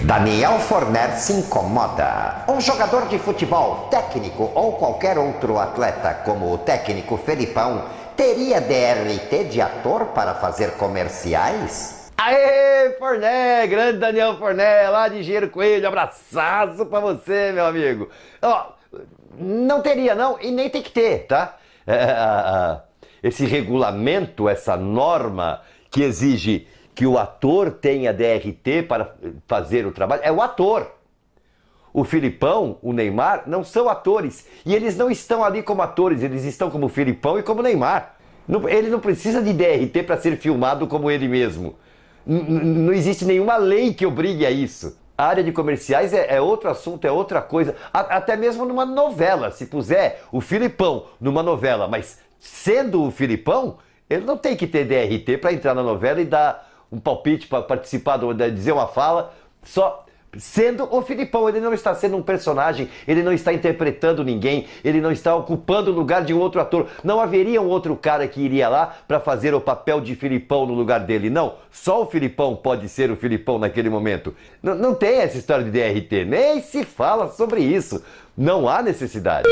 Daniel Forner se incomoda. Um jogador de futebol, técnico ou qualquer outro atleta, como o técnico Felipão, teria DRT de ator para fazer comerciais? Aê, Forné, grande Daniel Forné, lá de Engenheiro Coelho, abraçaço pra você, meu amigo. Ó, não teria não, e nem tem que ter, tá? Esse regulamento, essa norma que exige que o ator tenha DRT para fazer o trabalho, é o ator. O Filipão, o Neymar, não são atores. E eles não estão ali como atores, eles estão como Filipão e como Neymar. Ele não precisa de DRT para ser filmado como ele mesmo. Não existe nenhuma lei que obrigue a isso. A área de comerciais é outro assunto, é outra coisa. Até mesmo numa novela, se puser o Filipão numa novela, mas sendo o Filipão, ele não tem que ter DRT para entrar na novela e dar um palpite para participar, dizer uma fala, só sendo o Filipão. Ele não está sendo um personagem, ele não está interpretando ninguém, ele não está ocupando o lugar de um outro ator. Não haveria um outro cara que iria lá para fazer o papel de Filipão no lugar dele, não. Só o Filipão pode ser o Filipão naquele momento. Não tem essa história de DRT, nem se fala sobre isso. Não há necessidade.